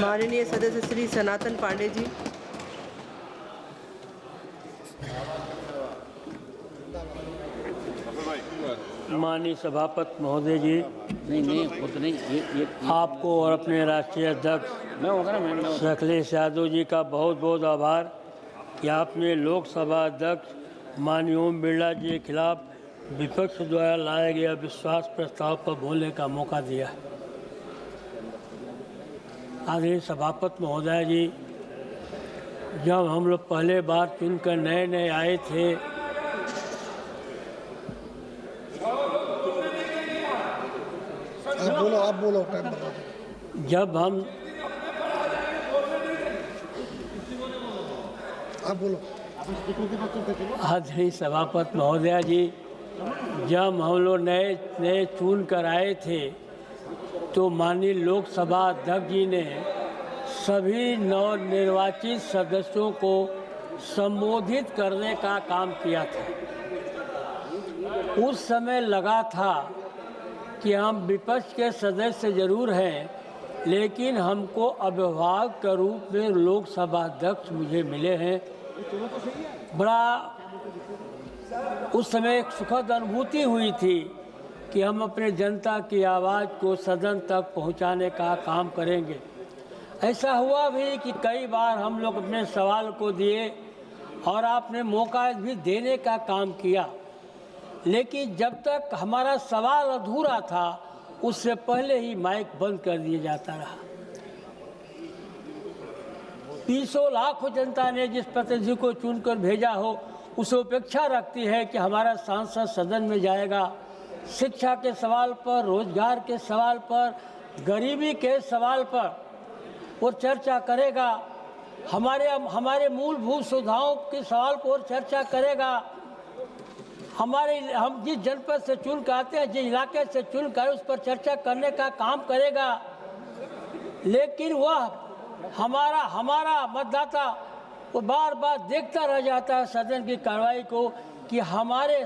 माननीय सदस्य श्री सनातन पांडे जी। माननीय सभापति महोदय जी, नहीं वो तो नहीं ये आपको और अपने राष्ट्रीय अध्यक्ष मैं होगा ना मैं अखिलेश यादव जी का बहुत बहुत आभार कि आपने लोकसभा अध्यक्ष माननीय ओम बिरला जी के खिलाफ विपक्ष द्वारा लाया गया विश्वास प्रस्ताव पर बोलने का मौका दिया। आदरणीय सभापति महोदय जी, जब हम लोग पहले बार चुनकर नए नए आए थे आप बोलो जब हम आप बोलो। आदरणीय सभापति महोदया जी, जब हम लोग नए नए चुन कर आए थे तो माननीय लोकसभा अध्यक्ष जी ने सभी नवनिर्वाचित सदस्यों को संबोधित करने का काम किया था। उस समय लगा था कि हम विपक्ष के सदस्य जरूर हैं, लेकिन हमको अभिभावक के रूप में लोकसभा अध्यक्ष मुझे मिले हैं। बड़ा उस समय एक सुखद अनुभूति हुई थी कि हम अपने जनता की आवाज़ को सदन तक पहुंचाने का काम करेंगे। ऐसा हुआ भी कि कई बार हम लोग अपने सवाल को दिए और आपने मौका भी देने का काम किया, लेकिन जब तक हमारा सवाल अधूरा था उससे पहले ही माइक बंद कर दिया जाता रहा। 20 लाखों जनता ने जिस प्रतिनिधि को चुनकर भेजा हो उसे उपेक्षा रखती है कि हमारा सांसद सदन में जाएगा, शिक्षा के सवाल पर, रोजगार के सवाल पर, गरीबी के सवाल पर वो चर्चा करेगा, हमारे मूलभूत सुविधाओं के सवाल पर चर्चा करेगा, हम जिस जनपद से चुन कर आते हैं, जिस इलाके से चुन कर उस पर चर्चा करने का काम करेगा। लेकिन वह हमारा मतदाता वो बार बार देखता रह जाता है सदन की कार्रवाई को कि हमारे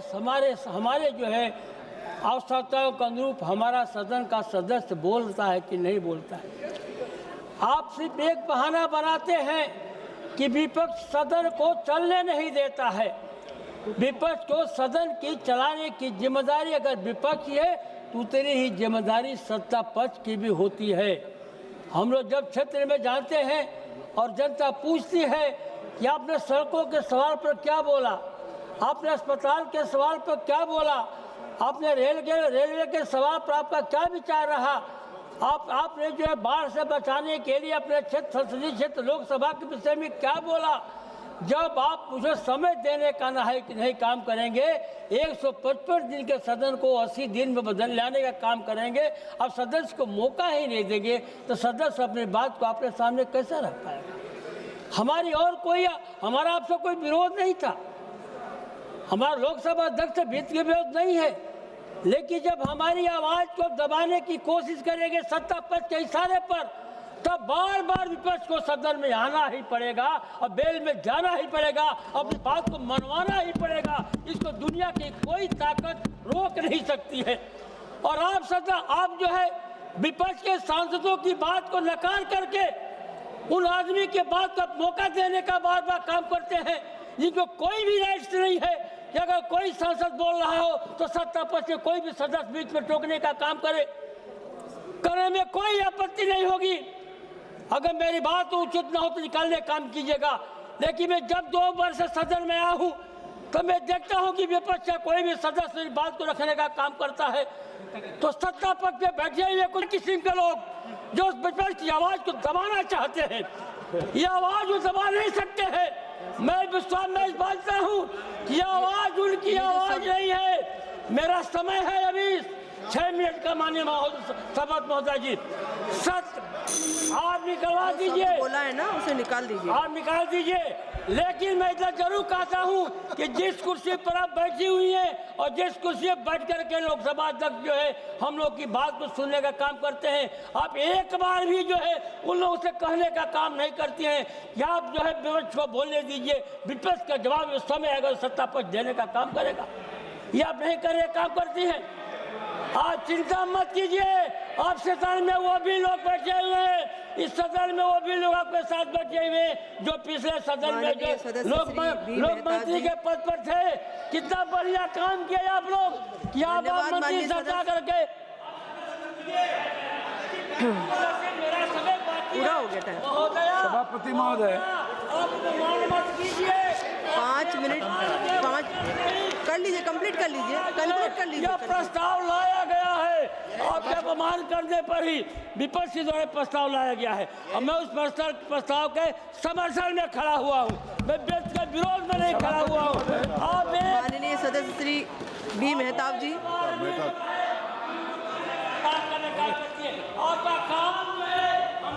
जो है आवश्यकताओं के अनुरूप हमारा सदन का सदस्य बोलता है कि नहीं बोलता है। आप सिर्फ एक बहाना बनाते हैं कि विपक्ष सदन को चलने नहीं देता है। विपक्ष को सदन की चलाने की जिम्मेदारी अगर विपक्ष है तो उतनी ही जिम्मेदारी सत्ता पक्ष की भी होती है। हम लोग जब क्षेत्र में जाते हैं और जनता पूछती है कि आपने सड़कों के सवाल पर क्या बोला, आपने अस्पताल के सवाल पर क्या बोला, आपने रेलवे के सवाल पर आपका क्या विचार रहा, आपने जो है बाढ़ से बचाने के लिए अपने संसदीय क्षेत्र लोकसभा के विषय में क्या बोला। जब आप मुझे समय देने का नहीं काम करेंगे, 155 दिन के सदन को 80 दिन में बदल लाने का काम करेंगे, अब सदस्य को मौका ही नहीं देंगे तो सदस्य अपनी बात को अपने सामने कैसे रख पाएगा। हमारा आपसे कोई विरोध नहीं था, हमारा लोकसभा अध्यक्ष से व्यक्तिगत विरोध नहीं है, लेकिन जब हमारी आवाज़ को दबाने की कोशिश करेंगे सत्ता पक्ष के इशारे पर, तब बार बार विपक्ष को सदन में आना ही पड़ेगा और बेल में जाना ही पड़ेगा, अपनी बात को मनवाना ही पड़ेगा। इसको दुनिया की कोई ताकत रोक नहीं सकती है। और आप जो है विपक्ष के सांसदों की बात को नकार करके उन आदमी के बात का मौका देने का बार बार काम करते हैं जिनको कोई भी राइट्स नहीं है कि अगर कोई सांसद बोल रहा हो तो सत्ता पक्ष के कोई भी सदस्य बीच में टोकने का काम करने में कोई आपत्ति नहीं होगी। अगर मेरी बात उचित ना हो तो निकालने काम कीजिएगा, लेकिन मैं जब 2 वर्ष से सदन में आया हूँ तो मैं देखता हूँ कि विपक्ष का कोई भी सदस्य इस बात को रखने का काम करता है तो सत्ता पक्ष में बैठे हुए कुछ किस्म के लोग जो उस विपक्ष की आवाज़ को दबाना चाहते हैं, ये आवाज़ वो दबा नहीं सकते हैं। मैं इस बात का हूँ कि आवाज़ उनकी आवाज़ नहीं है। मेरा समय है अभी 6 मिनट का। माननीय सभापति महोदय जी, आप निकलवा दीजिए, बोला है ना उसे निकाल दीजिए, आप निकाल दीजिए। लेकिन मैं इतना जरूर कहता हूँ कि जिस कुर्सी पर आप बैठी हुई हैं और जिस कुर्सी पर बैठ करके लोकसभा अध्यक्ष जो है हम लोग की बात को सुनने का काम करते हैं, आप एक बार भी जो है उन लोगों से कहने का काम नहीं करती हैं कि आप जो है विपक्ष को बोलने दीजिए, विपक्ष का जवाब उस समय अगर सत्ता पक्ष देने का काम करेगा। ये आप नहीं करने का काम करती हैं। आप चिंता मत कीजिए, आपके सामने वो भी लोग बैठे हुए हैं इस सदन में वो भी लोग आपके साथ बैठे हुए जो पिछले सदन में माननीय जो सदस्य लोक श्री बी. मेहता मंत्री जी। के पद पर थे, कितना बढ़िया काम किया आप लोग। क्या बात धन्यवाद मंत्री माननीय सजा सदस्य। करके पूरा हो गया टाइम। सभापति महोदय, आप प्रमाण मत कीजिए। 5 मिनट 5 कर लीजिए, कंप्लीट कर लीजिए, कंप्लीट कर लीजिए। यह प्रस्ताव लाया गया है, आपके अपमान करने पर ही विपक्ष द्वारा प्रस्ताव लाया गया है और मैं उस प्रस्ताव के समर्थन में खड़ा हुआ हूँ, मैं व्यक्ति के विरोध में नहीं खड़ा हुआ हूँ। आप माननीय सदस्य श्री बी. मेहताब जी। आपका काम